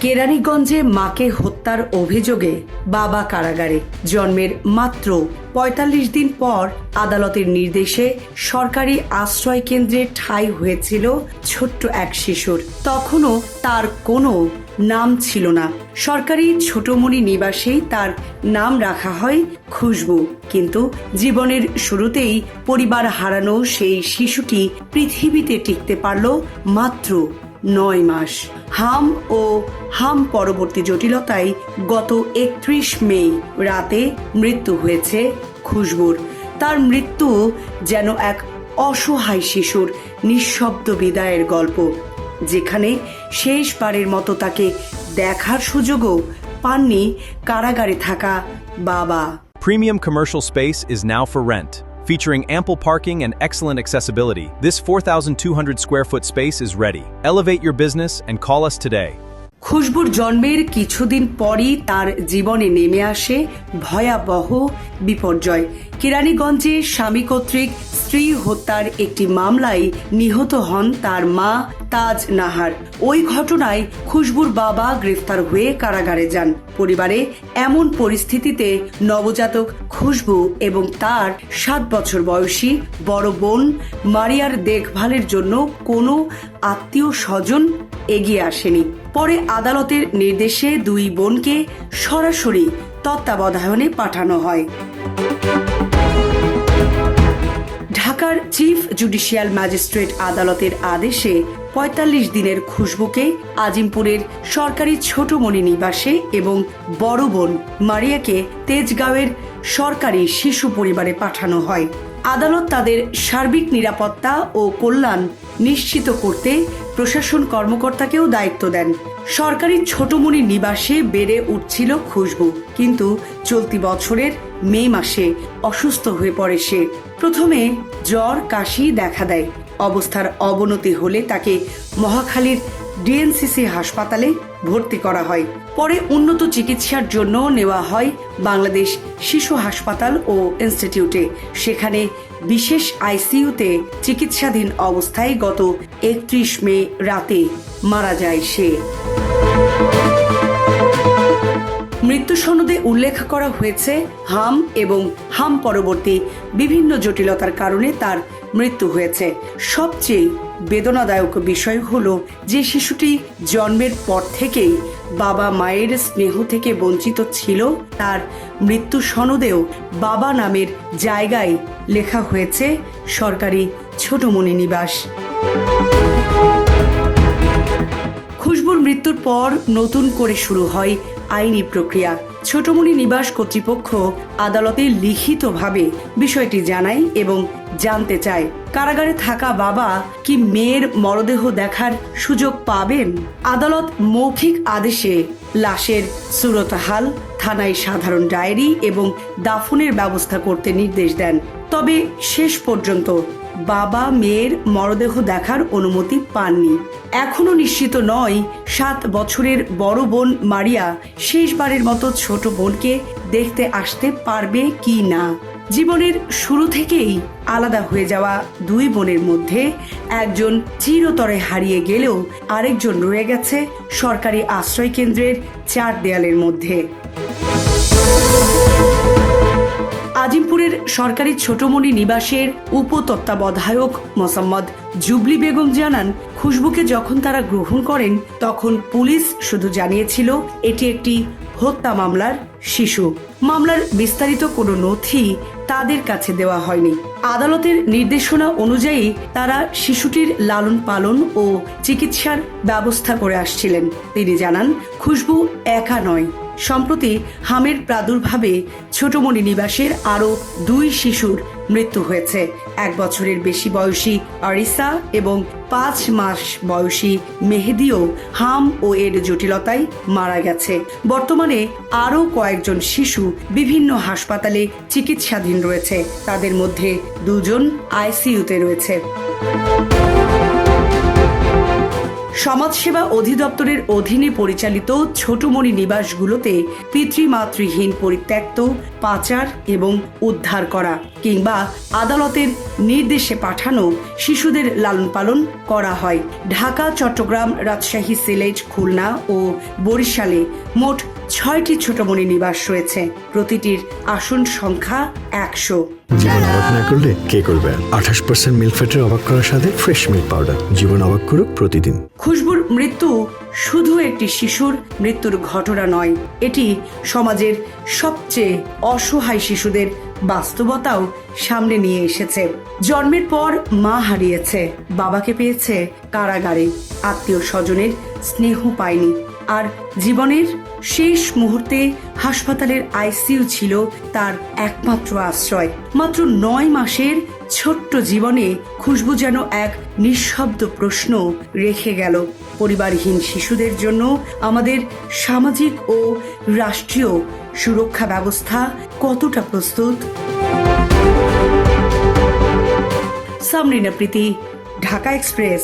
কেরানীগঞ্জে মাকে হত্যার অভিযোগে বাবা কারাগারে। জন্মের মাত্র ৪৫ দিন পর আদালতের নির্দেশে সরকারি আশ্রয় কেন্দ্রে ঠাঁই হয়েছিল ছোট্ট এক শিশুর। তখনও তার কোনো নাম ছিল না। সরকারি ছোটমণি নিবাসেই তার নাম রাখা হয় খুশবু। কিন্তু জীবনের শুরুতেই পরিবার হারানো সেই শিশুটি পৃথিবীতে টিকতে পারল মাত্র ৯ মাস। হাম ও হাম পরবর্তী জটিলতায় গত ৩১ মে রাতে মৃত্যু হয়েছে খুশবুর। তার মৃত্যু যেন এক অসহায় শিশুর নিঃশব্দ বিদায়ের গল্প, যেখানে শেষবারের মতো তাকে দেখার সুযোগও পাননি কারাগারে থাকা বাবা। Premium commercial space is now for rent. Featuring ample parking and excellent accessibility, this 4,200 square foot space is ready. Elevate your business and call us today. খুশবুর জন্মের কিছুদিন পরই তার জীবনে নেমে আসে ভয়াবহ বিপর্যয়। কেরানীগঞ্জে স্বামী কর্তৃক স্ত্রী হত্যার একটি মামলায় নিহত হন তার মা তাজ নাহার। ওই ঘটনায় খুশবুর বাবা গ্রেফতার হয়ে কারাগারে যান। পরিবারে এমন পরিস্থিতিতে নবজাতক খুশবু এবং তার 7 বছর বয়সী বড় বোন মারিয়ার দেখভালের জন্য কোনো আত্মীয় স্বজন এগিয়ে আসেনি। পরে আদালতের নির্দেশে দুই বোনকে সরাসরি তত্ত্বাবধানে পাঠানো হয়। ঢাকার চিফ জুডিশিয়াল ম্যাজিস্ট্রেট আদালতের আদেশে ৪৫ দিনের খুশবুকে আজিমপুরের সরকারি ছোটমণি নিবাসে এবং বড় বোন মারিয়াকে তেজগাঁওয়ের সরকারি শিশু পরিবারে পাঠানো হয়। আদালত তাদের সার্বিক নিরাপত্তা ও কল্যাণ নিশ্চিত করতে প্রশাসন কর্মকর্তাকেও দায়িত্ব দেন। সরকারি ছোটমণি নিবাসে বেড়ে উঠছিল খুশবু, কিন্তু চলতি বছরের মে মাসে অসুস্থ হয়ে পড়ে সে। প্রথমে জ্বর কাশি দেখা দেয়। অবস্থার অবনতি হলে তাকে মহাখালীর ডিএনসিসি হাসপাতালে ভর্তি করা হয়। পরে উন্নত চিকিৎসার জন্য নেওয়া হয় বাংলাদেশ শিশু হাসপাতাল ও ইনস্টিটিউটে। সেখানে বিশেষ আইসিইউতে চিকিৎসাধীন অবস্থায় গত ৩১ মে রাতে মারা যায় সে। মৃত্যু সনদে উল্লেখ করা হয়েছে হাম এবং হাম পরবর্তী বিভিন্ন জটিলতার কারণে তার মৃত্যু হয়েছে। সবচেয়ে বেদনাদায়ক বিষয় হলো যে শিশুটি জন্মের পর থেকেই বাবা মায়ের স্নেহ থেকে বঞ্চিত ছিল। তার মৃত্যু সনদেও বাবা নামের জায়গায় লেখা হয়েছে সরকারি ছোটমণি নিবাস। খুশবুর মৃত্যুর পর নতুন করে শুরু হয় আইনি প্রক্রিয়া। ছোটমণি নিবাস কর্তৃপক্ষ আদালতে লিখিতভাবে বিষয়টি জানায় এবং জানতে চায় কারাগারে থাকা বাবা কি মেয়ের মরদেহ দেখার সুযোগ পাবেন। আদালত মৌখিক আদেশে লাশের সুরতহাল, থানায় সাধারণ ডায়েরি এবং দাফনের ব্যবস্থা করতে নির্দেশ দেন। তবে শেষ পর্যন্ত বাবা মেয়ের মরদেহ দেখার অনুমতি পাননি। এখনো নিশ্চিত নয় 7 বছরের বড় বোন মারিয়া শেষবারের মতো ছোট বোনকে দেখতে আসতে পারবে কি না। জীবনের শুরু থেকেই আলাদা হয়ে যাওয়া দুই বোনের মধ্যে একজন চিরতরে হারিয়ে গেলেও আরেকজন রয়ে গেছে সরকারি আশ্রয় কেন্দ্রের 4 দেয়ালের মধ্যে। আজিমপুরের সরকারি ছোটমণি নিবাসের উপতত্ত্বাবধায়ক মোসাম্মদ জুবলি বেগম জানান, খুশবুকে যখন তারা গ্রহণ করেন তখন পুলিশ শুধু জানিয়েছিল এটি একটি হত্যা মামলার শিশু। মামলার বিস্তারিত কোনো নথি তাদের কাছে দেওয়া হয়নি। আদালতের নির্দেশনা অনুযায়ী তারা শিশুটির লালন পালন ও চিকিৎসার ব্যবস্থা করে আসছিলেন। তিনি জানান, খুশবু একা নয়। সম্প্রতি হামের প্রাদুর্ভাবে ছোটমণি নিবাসের আরও 2 শিশুর মৃত্যু হয়েছে। 1 বছরের বেশি বয়সী আরিসা এবং 5 মাস বয়সী মেহেদিও হাম ও এর জটিলতায় মারা গেছে। বর্তমানে আরও কয়েকজন শিশু বিভিন্ন হাসপাতালে চিকিৎসাধীন রয়েছে। তাদের মধ্যে 2 জন আইসিইউতে রয়েছে। সমাজসেবা অধিদপ্তরের অধীনে পরিচালিত ছোটমণি নিবাসগুলোতে পিতৃমাতৃহীন পরিত্যক্ত, পাচার এবং উদ্ধার করা কিংবা আদালতের নির্দেশে পাঠানো শিশুদের লালন পালন করা হয়। ঢাকা, চট্টগ্রাম, রাজশাহী, সিলেট, খুলনা ও বরিশালে মোট 6টি ছোটমণি নিবাস রয়েছে। প্রতিটির আসন সংখ্যা 100। জীবন অবাক না করলে কে করবে? 28% মিল্ক ফ্যাটের অবাক করার সাথে ফ্রেশ মিল্ক পাউডার। জীবন অবাক করুক প্রতিদিন। খুশবুর মৃত্যু শুধু একটি শিশুর মৃত্যুর ঘটনা নয়, এটি সমাজের সবচেয়ে অসহায় শিশুদের বাস্তবতাও সামনে নিয়ে এসেছে। জন্মের পর মা হারিয়েছে, বাবাকে পেয়েছে কারাগারে, আত্মীয় স্বজনের স্নেহ পায়নি, আর জীবনের শেষ মুহূর্তে হাসপাতালের আইসিইউ ছিল তার একমাত্র আশ্রয়। মাত্র 9 মাসের ছোট্ট জীবনে খুশবু যেন এক নিঃশব্দ প্রশ্ন রেখে গেল। পরিবারহীন শিশুদের জন্য আমাদের সামাজিক ও রাষ্ট্রীয় সুরক্ষা ব্যবস্থা কতটা প্রস্তুত? সামরিনা প্রীতি, ঢাকা এক্সপ্রেস।